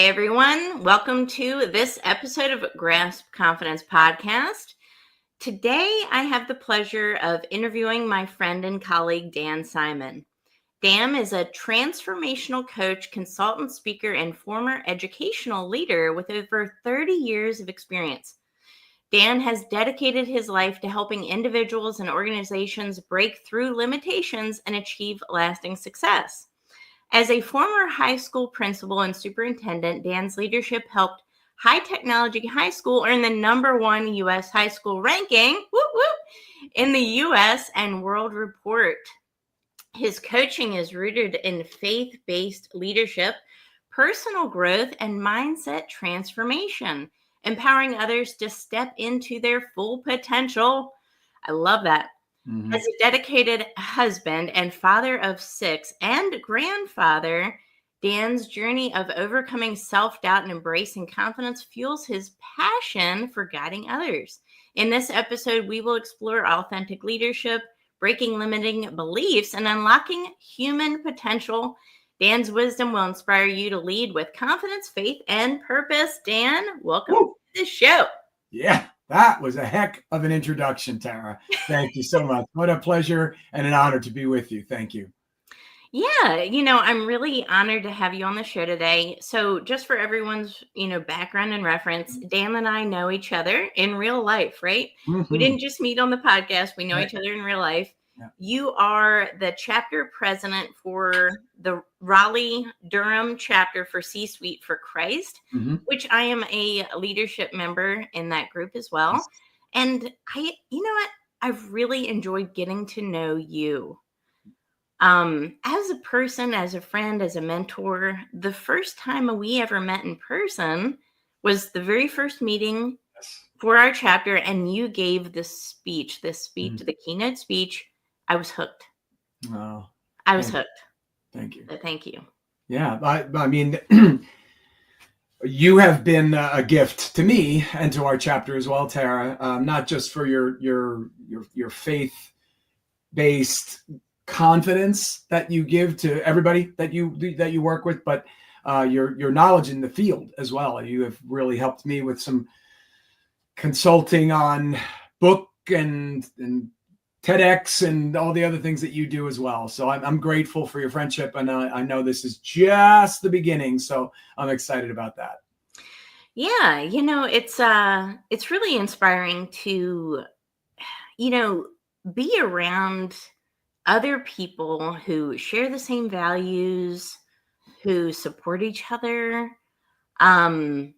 everyone. Welcome to this episode of Grasp Confidence Podcast. Today, I have the pleasure of interviewing my friend and colleague, Dan Simon. Dan is a transformational coach, consultant, speaker, and former educational leader with over 30 years of experience. Dan has dedicated his life to helping individuals and organizations break through limitations and achieve lasting success. As a former high school principal and superintendent, Dan's leadership helped High Technology High School earn the #1 U.S. high school ranking in the U.S. and World Report. His coaching is rooted in faith-based leadership, personal growth, and mindset transformation, empowering others to step into their full potential. I love that. Mm-hmm. As a dedicated husband and father of 6 and grandfather, Dan's journey of overcoming self-doubt and embracing confidence fuels his passion for guiding others. In this episode, we will explore authentic leadership, breaking limiting beliefs, and unlocking human potential. Dan's wisdom will inspire you to lead with confidence, faith, and purpose. Dan, welcome to the show. Yeah. That was a heck of an introduction, Tara. Thank you so much. What a pleasure and an honor to be with you. Thank you. Yeah, I'm really honored to have you on the show today. So just for everyone's, background and reference, Dan and I know each other in real life, right? Mm-hmm. We didn't just meet on the podcast. We know each other in real life. Yeah. You are the chapter president for the Raleigh-Durham chapter for C-Suite for Christ, mm-hmm. which I am a leadership member in that group as well. Yes. And I've really enjoyed getting to know you. As a person, as a friend, as a mentor. The first time we ever met in person was the very first meeting for our chapter, and you gave this speech, mm-hmm. the keynote speech. I was hooked. Oh, I was hooked. Thank you. So thank you. Yeah, I mean, you have been a gift to me and to our chapter as well, Tara. Not just for your faith-based confidence that you give to everybody that you work with, but your knowledge in the field as well. You have really helped me with some consulting on book and TEDx and all the other things that you do as well. So I'm grateful for your friendship, and I know this is just the beginning. So I'm excited about that. Yeah, it's really inspiring to, be around other people who share the same values, who support each other, and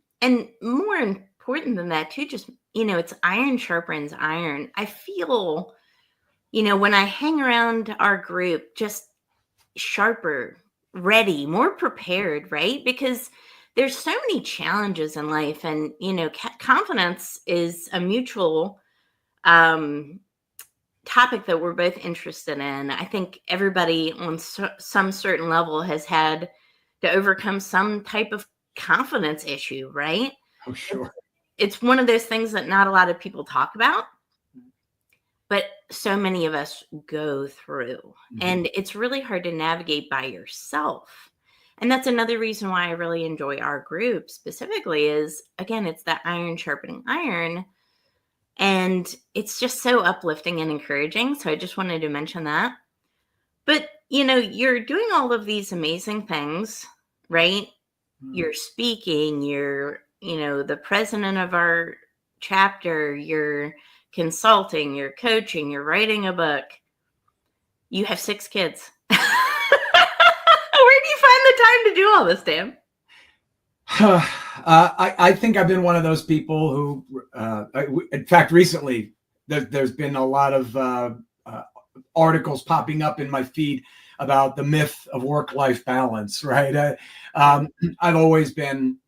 more important than that too, just it's iron sharpens iron. I feel. When I hang around our group, just sharper, ready, more prepared, right? Because there's so many challenges in life, and, confidence is a mutual topic that we're both interested in. I think everybody on some certain level has had to overcome some type of confidence issue, right? Oh, sure. It's one of those things that not a lot of people talk about, but so many of us go through, mm-hmm. and it's really hard to navigate by yourself. And that's another reason why I really enjoy our group specifically is, again, it's that iron sharpening iron, and it's just so uplifting and encouraging. So I just wanted to mention that. But, you're doing all of these amazing things, right? Mm-hmm. You're speaking, you're, the president of our chapter, you're consulting, you're coaching, you're writing a book. You have 6 kids. Where do you find the time to do all this, Dan? I think I've been one of those people who, in fact, recently there's been a lot of articles popping up in my feed about the myth of work-life balance, right? I've always been,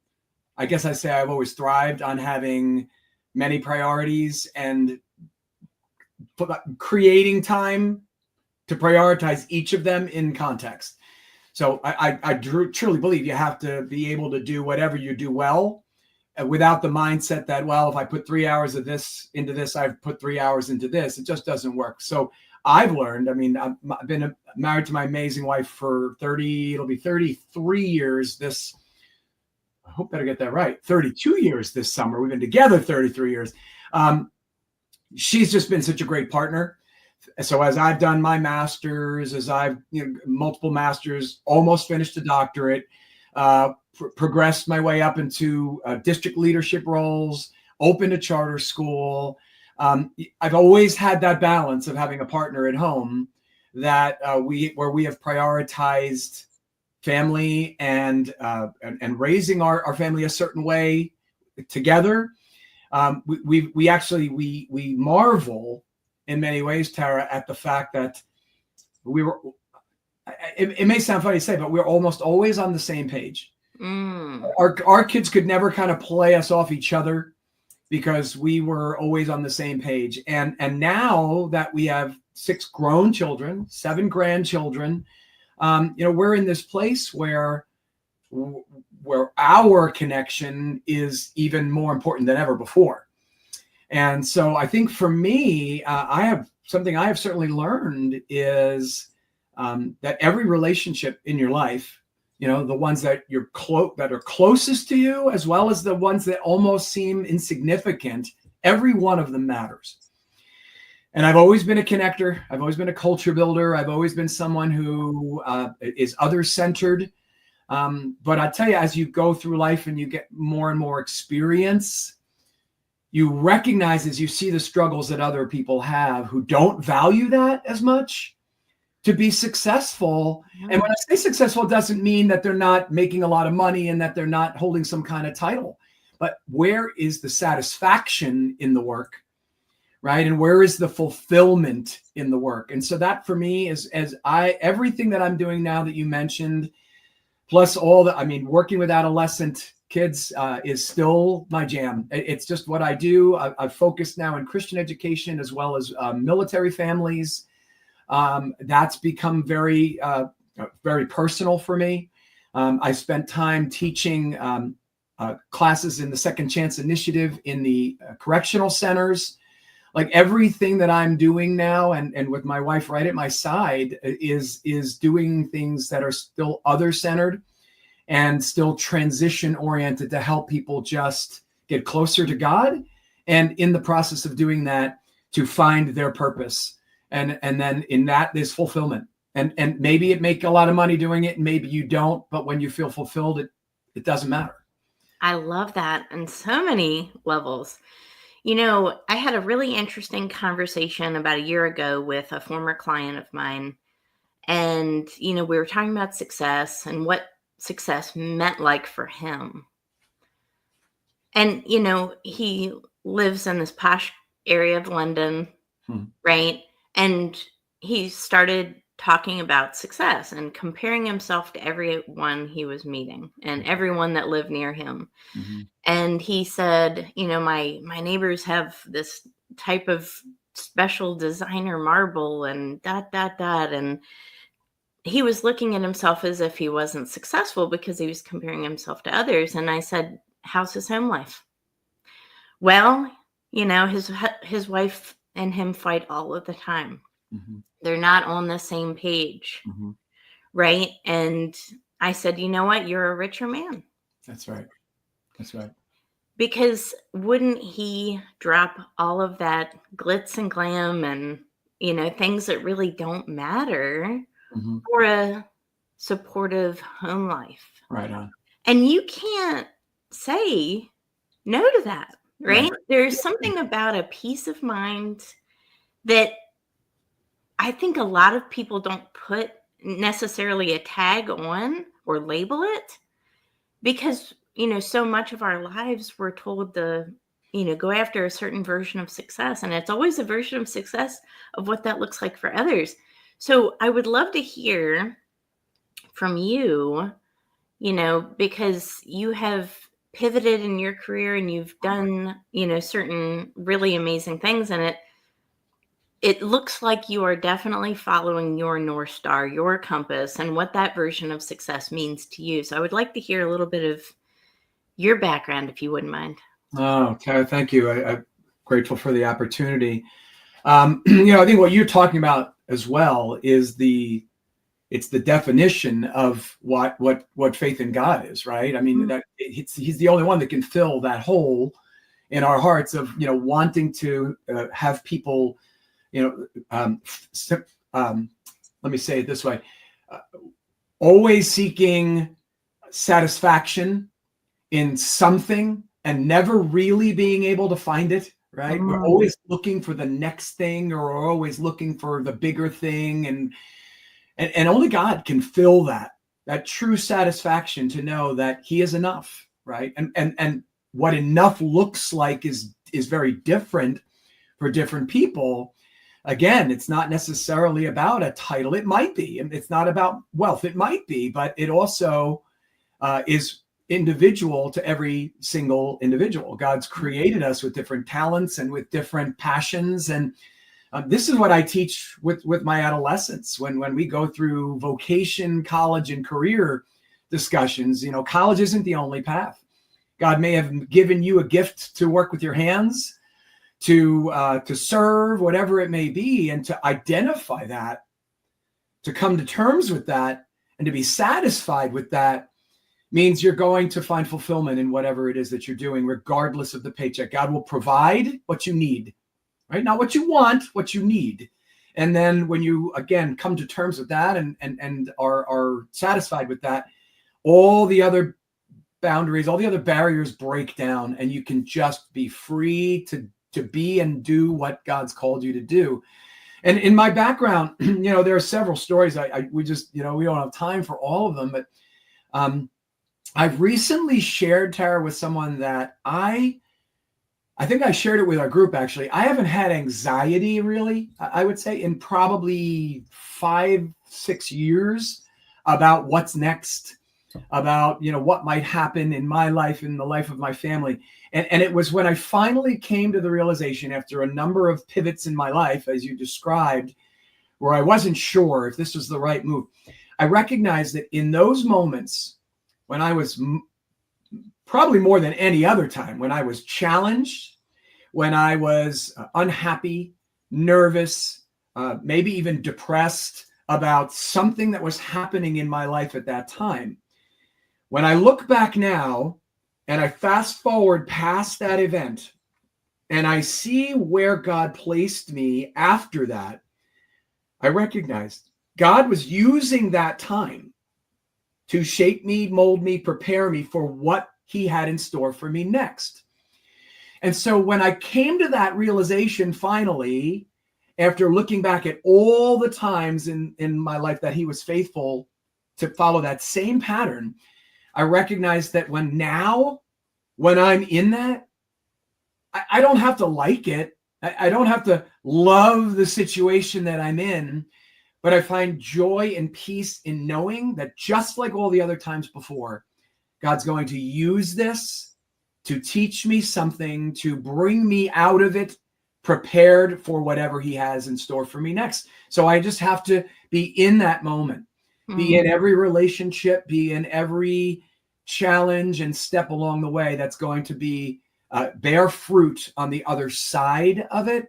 I guess I've always thrived on having many priorities and creating time to prioritize each of them in context. So I truly believe you have to be able to do whatever you do well without the mindset that, well, if I put 3 hours of this into this, I've put 3 hours into this. It just doesn't work. So I've learned, I've been married to my amazing wife for it'll be 33 years this I hope that I get that right, 32 years this summer. We've been together 33 years. She's just been such a great partner. So as I've done my master's, as I've multiple masters, almost finished a doctorate, progressed my way up into district leadership roles, opened a charter school. I've always had that balance of having a partner at home that where we have prioritized family and raising our family a certain way together. We actually marvel in many ways, Tara, at the fact that it may sound funny to say, but we're almost always on the same page. Our kids could never kind of play us off each other because we were always on the same page. And now that we have 6 grown children, 7 grandchildren, we're in this place where our connection is even more important than ever before. And so I think for me, I have certainly learned is that every relationship in your life, the ones that that are closest to you, as well as the ones that almost seem insignificant, every one of them matters. And I've always been a connector. I've always been a culture builder. I've always been someone who is other-centered. But I tell you, as you go through life and you get more and more experience, you recognize as you see the struggles that other people have who don't value that as much to be successful. Mm-hmm. And when I say successful, it doesn't mean that they're not making a lot of money and that they're not holding some kind of title. But where is the satisfaction in the work, right? And where is the fulfillment in the work? And so that for me is everything that I'm doing now that you mentioned, plus working with adolescent kids is still my jam. It's just what I do. I've focused now in Christian education as well as military families. That's become very, very personal for me. I spent time teaching classes in the Second Chance Initiative in the correctional centers. Like everything that I'm doing now, and with my wife right at my side, is doing things that are still other-centered and still transition-oriented to help people just get closer to God, and in the process of doing that, to find their purpose. And then in that, there's fulfillment. And maybe you make a lot of money doing it, and maybe you don't, but when you feel fulfilled, it doesn't matter. I love that on so many levels. I had a really interesting conversation about a year ago with a former client of mine. And, we were talking about success and what success meant like for him. And, he lives in this posh area of London, right? And he started talking about success and comparing himself to everyone he was meeting and everyone that lived near him. Mm-hmm. And he said, my neighbors have this type of special designer marble and ... And he was looking at himself as if he wasn't successful because he was comparing himself to others. And I said, how's his home life? Well, his wife and him fight all of the time. Mm-hmm. They're not on the same page. Mm-hmm. Right. And I said, you know what? You're a richer man. That's right. That's right. Because wouldn't he drop all of that glitz and glam and, things that really don't matter for a supportive home life? Right on. And you can't say no to that, right? There's something about a peace of mind that I think a lot of people don't put necessarily a tag on or label it because, so much of our lives we're told to, go after a certain version of success. And it's always a version of success of what that looks like for others. So I would love to hear from you, because you have pivoted in your career and you've done, certain really amazing things. And it looks like you are definitely following your North Star, your compass, and what that version of success means to you. So I would like to hear a little bit of your background, if you wouldn't mind. Oh, Tara, thank you. I'm grateful for the opportunity. I think what you're talking about as well is it's the definition of what faith in God is, right? I mean, he's the only one that can fill that hole in our hearts of, wanting to have people, let me say it this way, always seeking satisfaction in something and never really being able to find it, right? We're always looking for the next thing, or we're always looking for the bigger thing. And only God can fill that true satisfaction to know that he is enough, right? And what enough looks like is very different for different people. Again, it's not necessarily about a title. It might be. It's not about wealth. It might be, but it also is individual to every single individual. God's created us with different talents and with different passions. And this is what I teach with my adolescents when we go through vocation, college, and career discussions. College isn't the only path. God may have given you a gift to work with your hands, to serve, whatever it may be, and to identify that, to come to terms with that, and to be satisfied with that means you're going to find fulfillment in whatever it is that you're doing, regardless of the paycheck. God will provide what you need, right? Not what you want, what you need. And then when you, again, come to terms with that and are satisfied with that, all the other boundaries, all the other barriers break down, and you can just be free to be and do what God's called you to do. And in my background, there are several stories. We don't have time for all of them, but I've recently shared, Tara, with someone that I think I shared it with our group, actually. I haven't had anxiety, really, I would say, in probably 5-6 years about what's next, about, what might happen in my life, in the life of my family. And it was when I finally came to the realization, after a number of pivots in my life, as you described, where I wasn't sure if this was the right move. I recognized that in those moments when I was probably more than any other time, when I was challenged, when I was unhappy, nervous, maybe even depressed about something that was happening in my life at that time. When I look back now and I fast forward past that event and I see where God placed me after that, I recognized God was using that time to shape me, mold me, prepare me for what he had in store for me next. And so when I came to that realization finally, after looking back at all the times in my life that he was faithful to follow that same pattern, I recognized that when I'm in that, I don't have to like it. I don't have to love the situation that I'm in, but I find joy and peace in knowing that just like all the other times before, God's going to use this to teach me something, to bring me out of it prepared for whatever he has in store for me next. So I just have to be in that moment, be in every relationship, be in every challenge and step along the way that's going to be bear fruit on the other side of it.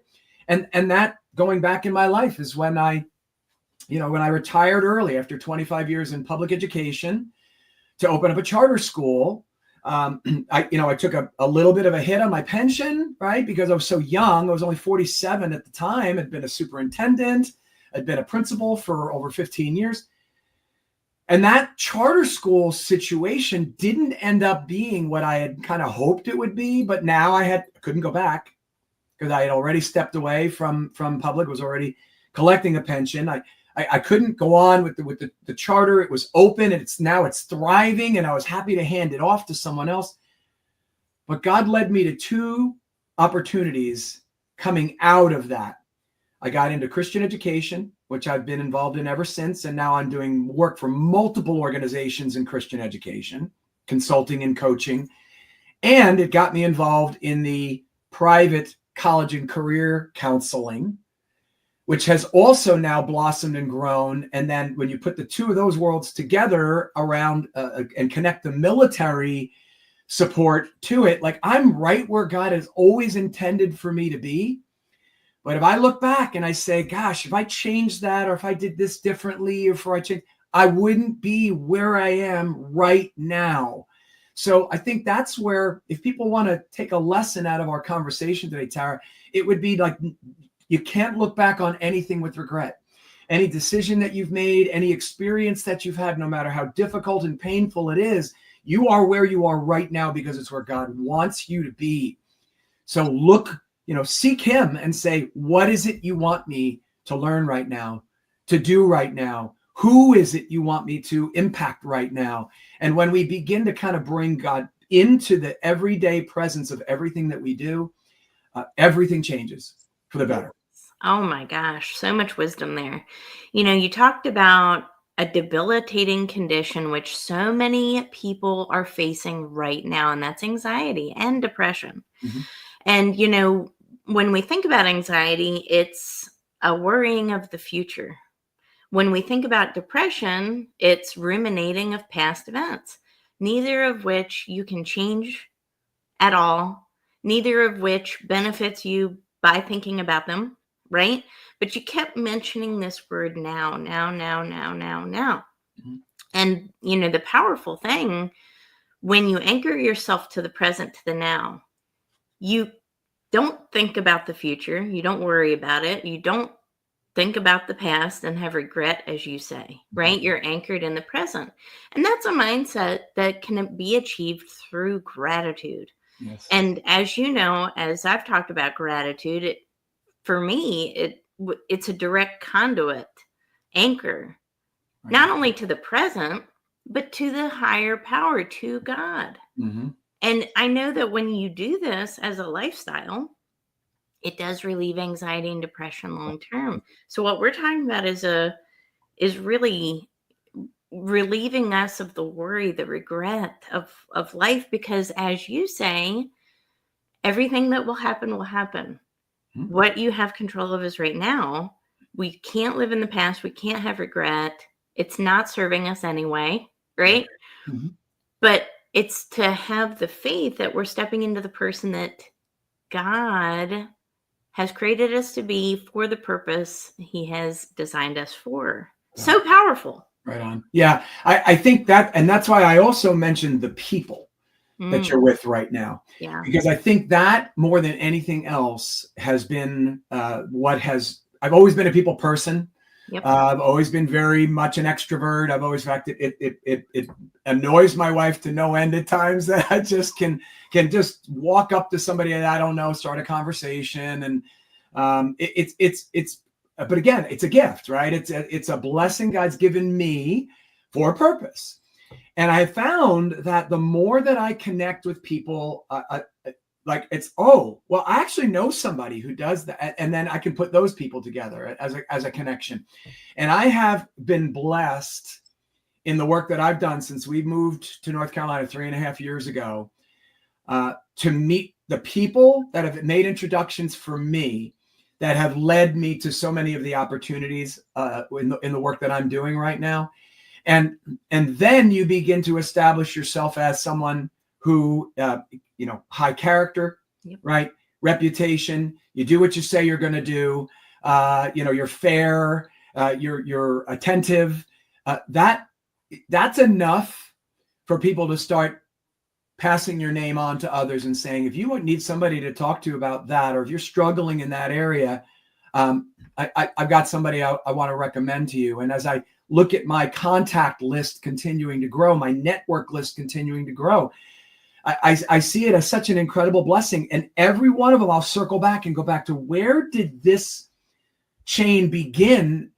And that, going back in my life, is when I retired early after 25 years in public education to open up a charter school. I took a little bit of a hit on my pension, right? Because I was so young. I was only 47 at the time. I'd been a superintendent. I'd been a principal for over 15 years. And that charter school situation didn't end up being what I had kind of hoped it would be. But now I couldn't go back because I had already stepped away from public, was already collecting a pension. I couldn't go on with the charter. It was open and it's thriving, and I was happy to hand it off to someone else. But God led me to 2 opportunities coming out of that. I got into Christian education, which I've been involved in ever since. And now I'm doing work for multiple organizations in Christian education, consulting and coaching. And it got me involved in the private college and career counseling, which has also now blossomed and grown. And then when you put the 2 of those worlds together around and connect the military support to it, like I'm right where God has always intended for me to be. But if I look back and I say, gosh, if I changed that, or if I did this differently, or if I changed, I wouldn't be where I am right now. So I think that's where, if people want to take a lesson out of our conversation today, Tara, it would be like, you can't look back on anything with regret. Any decision that you've made, any experience that you've had, no matter how difficult and painful it is, you are where you are right now because it's where God wants you to be. So look, seek him and say, what is it you want me to learn right now, to do right now? Who is it you want me to impact right now? And when we begin to kind of bring God into the everyday presence of everything that we do, everything changes for the better. Oh my gosh, so much wisdom there. You talked about a debilitating condition which so many people are facing right now, and that's anxiety and depression. Mm-hmm. And, when we think about anxiety, it's a worrying of the future. When we think about depression, it's ruminating of past events, neither of which you can change at all, neither of which benefits you by thinking about them, right? But you kept mentioning this word now, now, now, now, now, now. Mm-hmm. And, the powerful thing, when you anchor yourself to the present, to the now, you don't think about the future. You don't worry about it. You don't think about the past and have regret, as you say, right? You're anchored in the present. And that's a mindset that can be achieved through gratitude. Yes. And as you know, as I've talked about gratitude, for me, it's a direct conduit, anchor, Right. not only to the present, but to the higher power, to God. Mm-hmm. And I know that when you do this as a lifestyle, it does relieve anxiety and depression long term. So what we're talking about is really relieving us of the worry, the regret of life, because as you say, everything that will happen will happen. Mm-hmm. What you have control of is right now. We can't live in the past. We can't have regret. It's not serving us anyway, right? Mm-hmm. But it's to have the faith that we're stepping into the person that God has created us to be for the purpose he has designed us for. So powerful. Right on. Yeah, I think that, and that's why I also mentioned the people that you're with right now. Yeah. Because I think that more than anything else has been I've always been a people person. Yep. I've always been very much an extrovert. I've always, in fact, it annoys my wife to no end at times that I just can just walk up to somebody that I don't know, start a conversation, and but again, it's a gift, right? It's a blessing God's given me for a purpose. And I found that the more that I connect with people, like it's, oh, well, I actually know somebody who does that. And then I can put those people together as a connection. And I have been blessed in the work that I've done since we moved to North Carolina 3.5 years ago, to meet the people that have made introductions for me that have led me to so many of the opportunities in the work that I'm doing right now. And then you begin to establish yourself as someone who, high character, Yep. right? Reputation. You do what you say you're going to do. You're fair. You're attentive. That's enough for people to start passing your name on to others and saying, if you need somebody to talk to about that, or if you're struggling in that area, I've got somebody I want to recommend to you. And as I look at my contact list continuing to grow, my network list continuing to grow, I see it as such an incredible blessing. And every one of them, I'll circle back and go back to, where did this chain begin?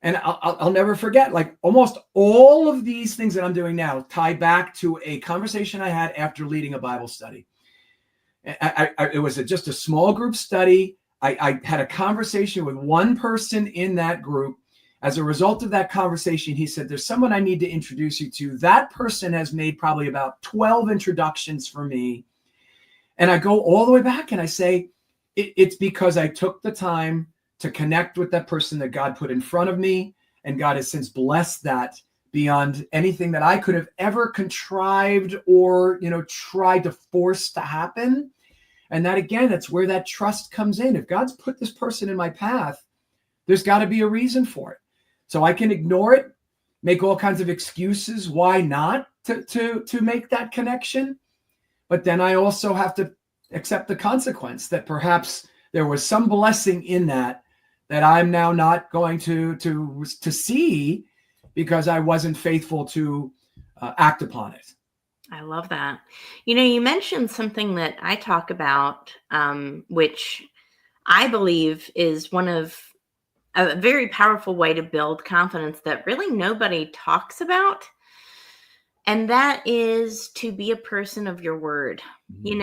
And I'll never forget, like almost all of these things that I'm doing now tie back to a conversation I had after leading a Bible study. It was just a small group study. I had a conversation with one person in that group. As a result of that conversation, he said, there's someone I need to introduce you to. That person has made probably about 12 introductions for me. And I go all the way back and I say, it's because I took the time to connect with that person that God put in front of me. And God has since blessed that beyond anything that I could have ever contrived or, tried to force to happen. And that, again, that's where that trust comes in. If God's put this person in my path, there's got to be a reason for it. So I can ignore it. make all kinds of excuses why not to make that connection. But then I also have to accept the consequence that perhaps there was some blessing in that I'm now not going to see because I wasn't faithful to act upon it. I love that. You mentioned something that I talk about, which I believe is one of a very powerful way to build confidence that really nobody talks about. And that is to be a person of your word. Being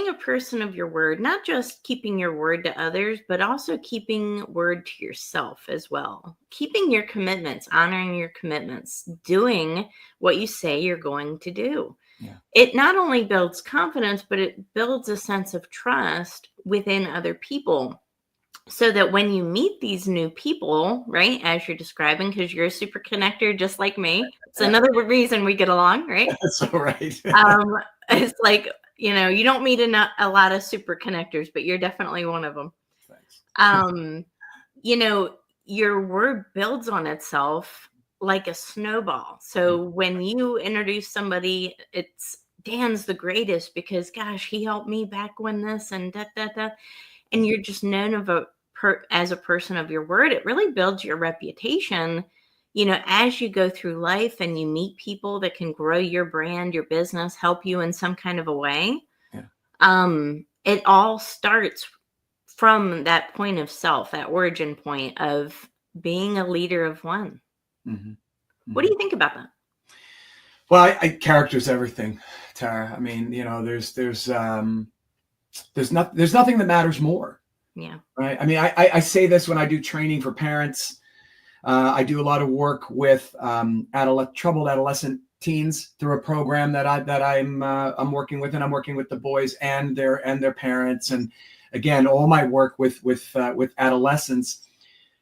a person of your word, not just keeping your word to others, but also keeping word to yourself as well. Keeping your commitments, honoring your commitments, doing what you say you're going to do. Yeah. It not only builds confidence, but it builds a sense of trust within other people. So that when you meet these new people, right, as you're describing, because you're a super connector just like me, it's another reason we get along, right? That's all right. It's like, you don't meet a lot of super connectors, but you're definitely one of them. Thanks. Your word builds on itself like a snowball. So when you introduce somebody, it's Dan's the greatest because, gosh, he helped me back when this and that. And you're just known as a person of your word. It really builds your reputation, as you go through life and you meet people that can grow your brand, your business, help you in some kind of a way. Yeah. It all starts from that point of self, that origin point of being a leader of one. Mm-hmm. Mm-hmm. What do you think about that? Well, character's everything, Tara. I mean, there's nothing that matters more. Yeah. Right. I mean, I say this when I do training for parents. I do a lot of work with troubled adolescent teens through a program that I'm working with, and I'm working with the boys and their parents. And again, all my work with adolescents,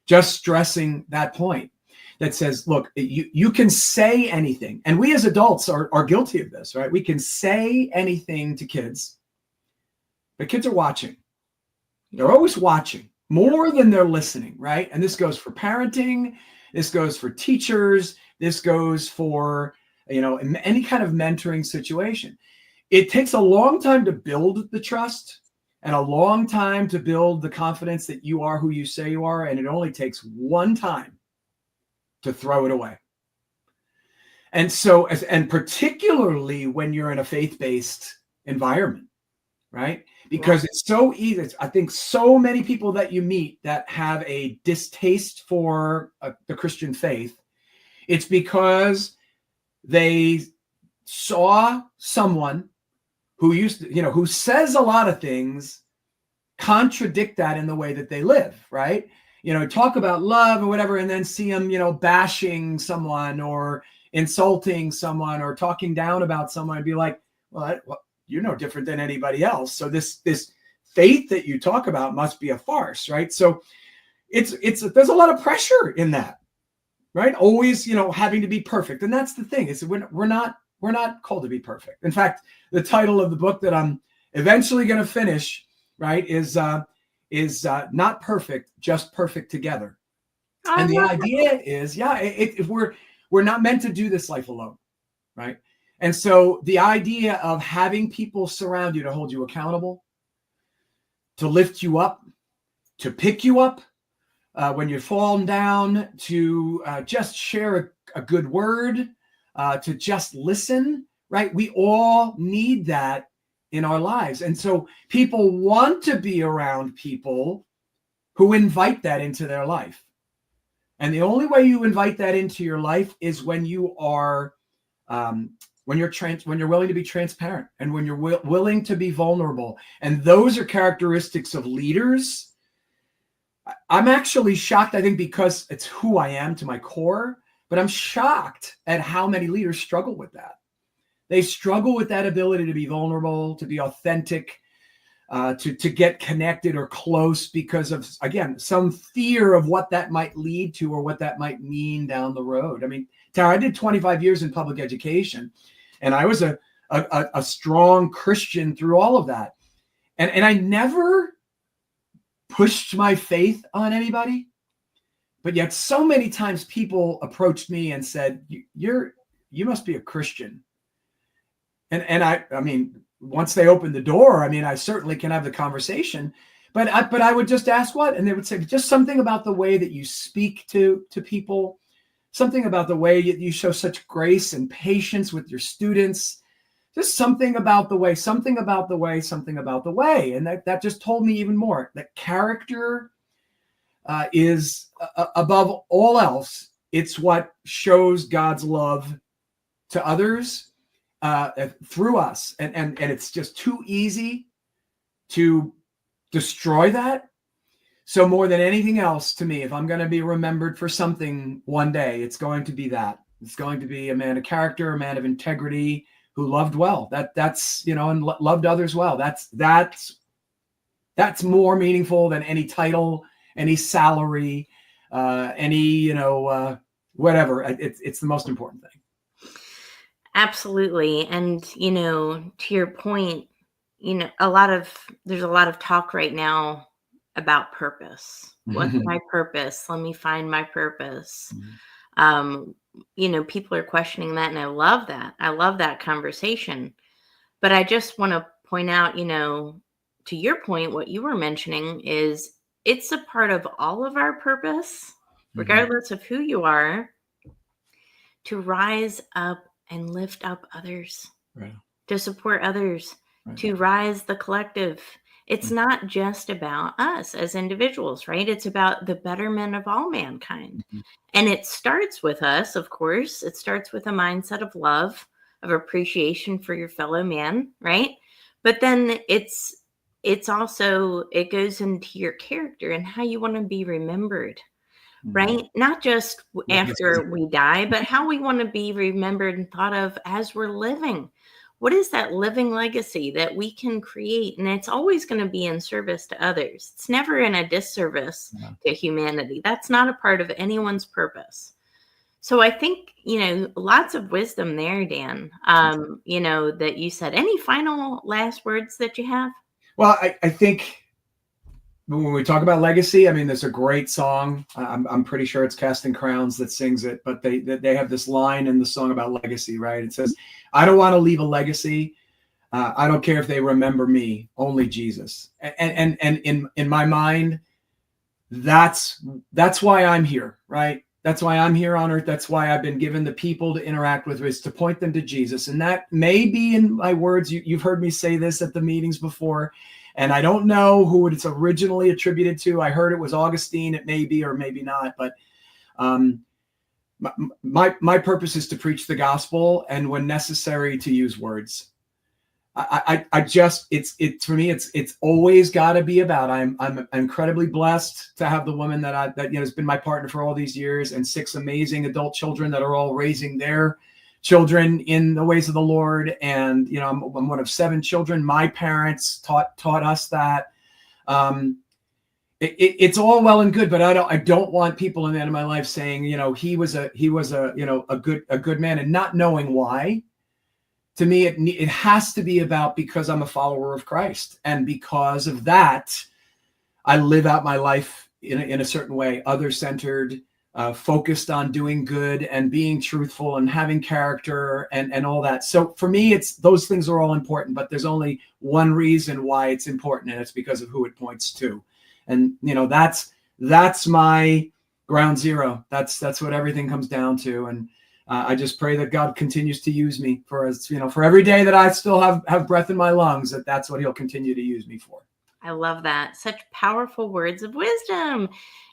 just stressing that point that says, look, you can say anything, and we as adults are guilty of this, right? We can say anything to kids. The kids are watching. They're always watching more than they're listening, right? And this goes for parenting. This goes for teachers. This goes for, any kind of mentoring situation. It takes a long time to build the trust and a long time to build the confidence that you are who you say you are. And it only takes one time to throw it away. And so, and particularly when you're in a faith-based environment, right? Because it's so easy. I think so many people that you meet that have a distaste for the Christian faith, it's because they saw someone who who says a lot of things contradict that in the way that they live, right? Talk about love or whatever, and then see them, bashing someone or insulting someone or talking down about someone and be like, well, you're no different than anybody else. So this faith that you talk about must be a farce, right? So there's a lot of pressure in that, right? Always, having to be perfect. And that's the thing, is we're not called to be perfect. In fact, the title of the book that I'm eventually going to finish, right, is Not Perfect, Just Perfect Together. And the idea is, if we're not meant to do this life alone, right? And so the idea of having people surround you to hold you accountable, to lift you up, to pick you up when you're falling down, to just share a good word, to just listen, right? We all need that in our lives. And so people want to be around people who invite that into their life. And the only way you invite that into your life is when you are when you're willing to be transparent and when you're willing to be vulnerable. And those are characteristics of leaders. I'm actually shocked, I think, because it's who I am to my core, but I'm shocked at how many leaders struggle with that. They struggle with that ability to be vulnerable, to be authentic, to get connected or close because of, again, some fear of what that might lead to or what that might mean down the road. I mean, Tara, I did 25 years in public education, and I was a strong Christian through all of that. And I never pushed my faith on anybody, But yet so many times people approached me and said, you must be a Christian. And I mean, once they opened the door, I mean, I certainly can have the conversation, but I would just ask what, and they would say just something about the way that you speak to people, something about the way you show such grace and patience with your students, just something about the way, something about the way, something about the way. And that just told me even more that character is above all else. It's what shows God's love to others through us. And it's just too easy to destroy that. So more than anything else, to me, if I'm going to be remembered for something one day, it's going to be that. It's going to be a man of character, a man of integrity, who loved well. That's and loved others well. That's more meaningful than any title, any salary, any whatever. It's the most important thing. Absolutely. And, to your point, there's a lot of talk right now about purpose. What's my purpose? Let me find my purpose. People are questioning that, and I love that. I love that conversation. But I just want to point out, to your point, what you were mentioning is it's a part of all of our purpose, regardless of who you are, to rise up and lift up others, right, to support others, right, to rise the collective. It's not just about us as individuals, right? It's about the betterment of all mankind. And it starts with us, of course. It starts with a mindset of love, of appreciation for your fellow man, right? But then it's also, it goes into your character and how you want to be remembered. Right? Not just after we die, but how we want to be remembered and thought of as we're living. What is that living legacy that we can create? And it's always going to be in service to others. It's never in a disservice to humanity. That's not a part of anyone's purpose. So I think, lots of wisdom there, Dan, that you said. Any final last words that you have? Well, I think when we talk about legacy, I mean, there's a great song. I'm pretty sure it's Casting Crowns that sings it, but they have this line in the song about legacy, right? It says, "I don't want to leave a legacy. I don't care if they remember me, only Jesus." And in my mind, that's why I'm here, right? That's why I'm here on earth. That's why I've been given the people to interact with, is to point them to Jesus. And that may be in my words. You've heard me say this at the meetings before. And I don't know who it's originally attributed to. I heard it was Augustine. It may be or maybe not. But my purpose is to preach the gospel, and when necessary, to use words. For me, it's always got to be about. I'm incredibly blessed to have the woman that has been my partner for all these years, and 6 amazing adult children that are all raising their children in the ways of the Lord. And, I'm one of 7 children. My parents taught us that. It's all well and good, but I don't want people in the end of my life saying, he was a good man, and not knowing why. To me, it has to be about, because I'm a follower of Christ, and because of that, I live out my life in a certain way, other-centered, focused on doing good and being truthful and having character and all that. So for me, it's those things are all important, but there's only one reason why it's important, and it's because of who it points to. And that's my ground zero. That's what everything comes down to. And I just pray that God continues to use me for every day that I still have breath in my lungs, that's what he'll continue to use me for. I love that. Such powerful words of wisdom.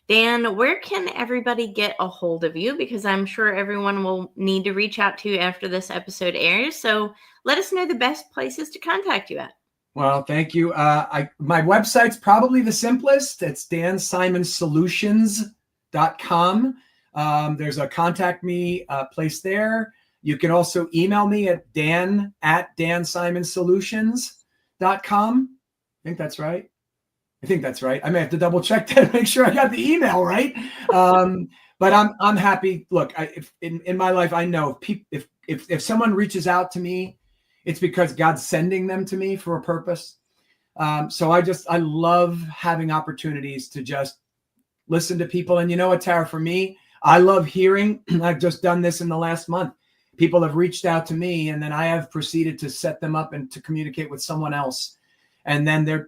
Dan, where can everybody get a hold of you? Because I'm sure everyone will need to reach out to you after this episode airs. So let us know the best places to contact you at. Well, thank you. My website's probably the simplest. It's dansimonsolutions.com. There's a contact me place there. You can also email me at dan@dansimonsolutions.com. I think that's right. I may have to double check that and make sure I got the email right. But I'm happy. Look, in my life, I know if someone reaches out to me, it's because God's sending them to me for a purpose. So I love having opportunities to just listen to people. And you know what, Tara, for me, I love hearing, I've just done this in the last month. People have reached out to me, and then I have proceeded to set them up and to communicate with someone else. And then they're,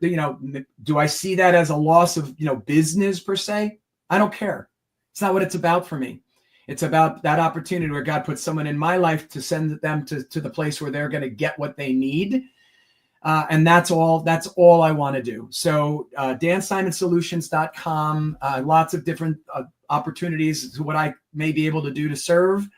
do I see that as a loss of, business per se? I don't care. It's not what it's about for me. It's about that opportunity where God puts someone in my life to send them to the place where they're going to get what they need. And that's all I want to do. So dansimonsolutions.com, lots of different opportunities to what I may be able to do to serve.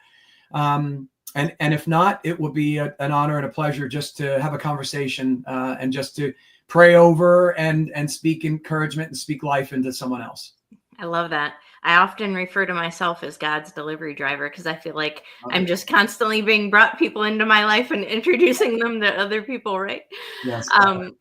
And if not, it will be an honor and a pleasure just to have a conversation and just to pray over and speak encouragement and speak life into someone else. I love that. I often refer to myself as God's delivery driver because I feel like I'm just constantly being brought people into my life and introducing them to other people, right? Yes.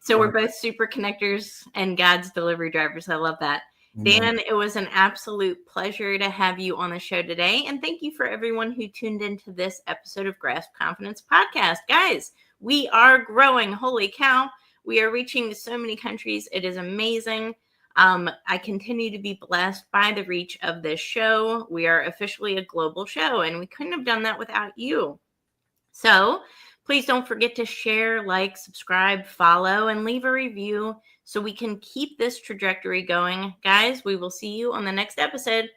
So we're both super connectors and God's delivery drivers. I love that. Amen. Dan, it was an absolute pleasure to have you on the show today. And thank you for everyone who tuned into this episode of Grasp Confidence Podcast. Guys, we are growing. Holy cow. We are reaching so many countries. It is amazing. I continue to be blessed by the reach of this show. We are officially a global show, and we couldn't have done that without you. So please don't forget to share, like, subscribe, follow, and leave a review so we can keep this trajectory going. Guys, we will see you on the next episode.